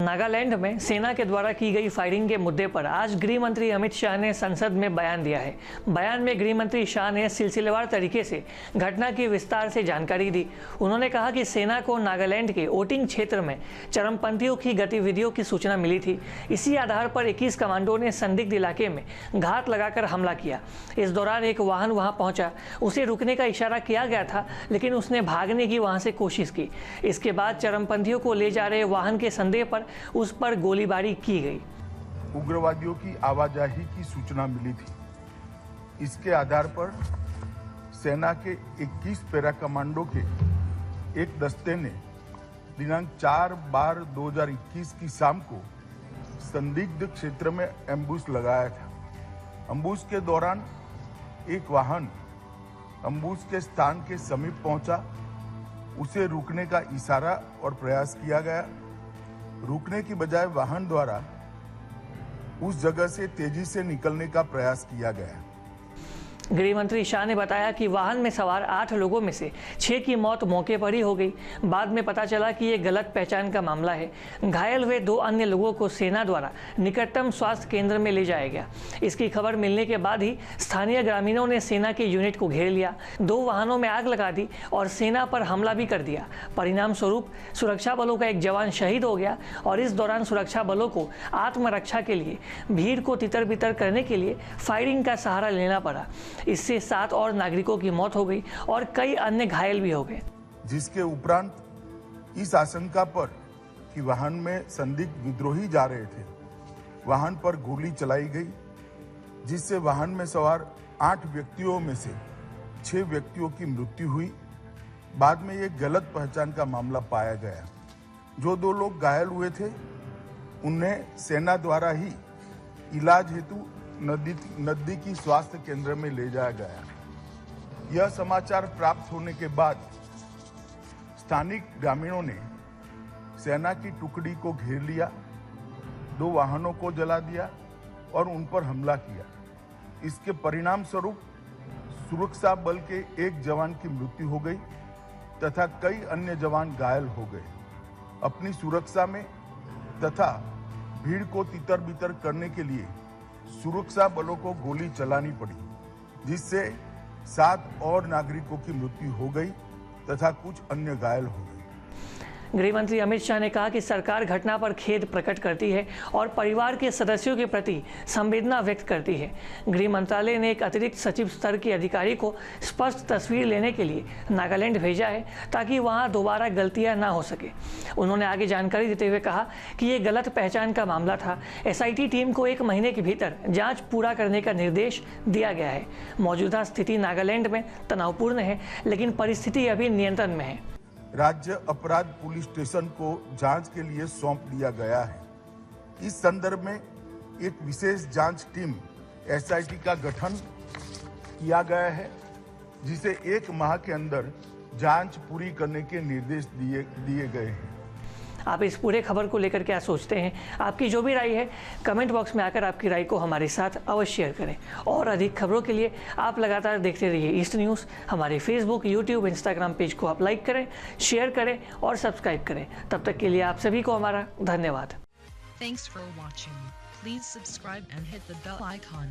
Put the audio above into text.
नागालैंड में सेना के द्वारा की गई फायरिंग के मुद्दे पर आज गृह मंत्री अमित शाह ने संसद में बयान दिया है। बयान में गृह मंत्री शाह ने सिलसिलेवार तरीके से घटना की विस्तार से जानकारी दी। उन्होंने कहा कि सेना को नागालैंड के ओटिंग क्षेत्र में चरमपंथियों की गतिविधियों की सूचना मिली थी। इसी आधार पर 21 कमांडो ने संदिग्ध इलाके में घात लगाकर हमला किया। इस दौरान एक वाहन वहां पहुंचा, उसे रुकने का इशारा किया गया था, लेकिन उसने भागने की वहां से कोशिश की। इसके बाद चरमपंथियों को ले जा रहे वाहन के संदेह पर उस पर गोलीबारी की गई। उग्रवादियों की आवाजाही की सूचना मिली थी। इसके आधार पर सेना के 21 पैरा कमांडो के एक दस्ते ने दिनांक 4/12/2021 की शाम को संदिग्ध क्षेत्र में एम्बुश लगाया था। एम्बुश के दौरान एक वाहन एम्बुश के स्थान के समीप पहुंचा। उसे रुकने का इशारा और प्रयास किया गया। रुकने की बजाय वाहन द्वारा उस जगह से तेजी से निकलने का प्रयास किया गया। गृह मंत्री शाह ने बताया कि वाहन में सवार 8 लोगों में से 6 की मौत मौके पर ही हो गई। बाद में पता चला कि ये गलत पहचान का मामला है। घायल हुए 2 अन्य लोगों को सेना द्वारा निकटतम स्वास्थ्य केंद्र में ले जाया गया। इसकी खबर मिलने के बाद ही स्थानीय ग्रामीणों ने सेना के यूनिट को घेर लिया, 2 वाहनों में आग लगा दी और सेना पर हमला भी कर दिया। परिणाम स्वरूप सुरक्षा बलों का एक जवान शहीद हो गया और इस दौरान सुरक्षा बलों को आत्मरक्षा के लिए भीड़ को तितर बितर करने के लिए फायरिंग का सहारा लेना पड़ा। इससे 7 और नागरिकों की मौत हो गई और कई अन्य घायल भी हो गए। जिसके उपरांत इस आशंका पर कि वाहन में संदिग्ध विद्रोही जा रहे थे, वाहन पर गोली चलाई गई, जिससे वाहन में सवार 8 व्यक्तियों में से 6 व्यक्तियों की मृत्यु हुई। बाद में ये गलत पहचान का मामला पाया गया। जो 2 लोग घायल हुए थे उन्हें सेना द्वारा ही इलाज हेतु नजदीकी स्वास्थ्य केंद्र में ले जाया गया। यह समाचार प्राप्त होने के बाद स्थानिक ग्रामीणों ने सेना की टुकड़ी को घेर लिया, 2 वाहनों को जला दिया और उन पर हमला किया। इसके परिणाम स्वरूप सुरक्षा बल के एक जवान की मृत्यु हो गई तथा कई अन्य जवान घायल हो गए। अपनी सुरक्षा में तथा भीड़ को तितर बितर करने के लिए सुरक्षा बलों को गोली चलानी पड़ी, जिससे 7 और नागरिकों की मृत्यु हो गई तथा कुछ अन्य घायल हो गए। गृह मंत्री अमित शाह ने कहा कि सरकार घटना पर खेद प्रकट करती है और परिवार के सदस्यों के प्रति संवेदना व्यक्त करती है। गृह मंत्रालय ने एक अतिरिक्त सचिव स्तर के अधिकारी को स्पष्ट तस्वीर लेने के लिए नागालैंड भेजा है ताकि वहां दोबारा गलतियां ना हो सके। उन्होंने आगे जानकारी देते हुए कहा कि ये गलत पहचान का मामला था। SIT टीम को 1 महीने के भीतर जाँच पूरा करने का निर्देश दिया गया है। मौजूदा स्थिति नागालैंड में तनावपूर्ण है, लेकिन परिस्थिति अभी नियंत्रण में है। राज्य अपराध पुलिस स्टेशन को जांच के लिए सौंप दिया गया है। इस संदर्भ में एक विशेष जांच टीम SIT का गठन किया गया है, जिसे 1 माह के अंदर जांच पूरी करने के निर्देश दिए गए हैं। आप इस पूरे खबर को लेकर क्या सोचते हैं? आपकी जो भी राय है कमेंट बॉक्स में आकर आपकी राय को हमारे साथ अवश्य शेयर करें। और अधिक खबरों के लिए आप लगातार देखते रहिए ईस्ट न्यूज़। हमारे फेसबुक, यूट्यूब, इंस्टाग्राम पेज को आप लाइक करें, शेयर करें और सब्सक्राइब करें। तब तक के लिए आप सभी को हमारा धन्यवाद। Thanks for watching. Please subscribe and hit the bell icon.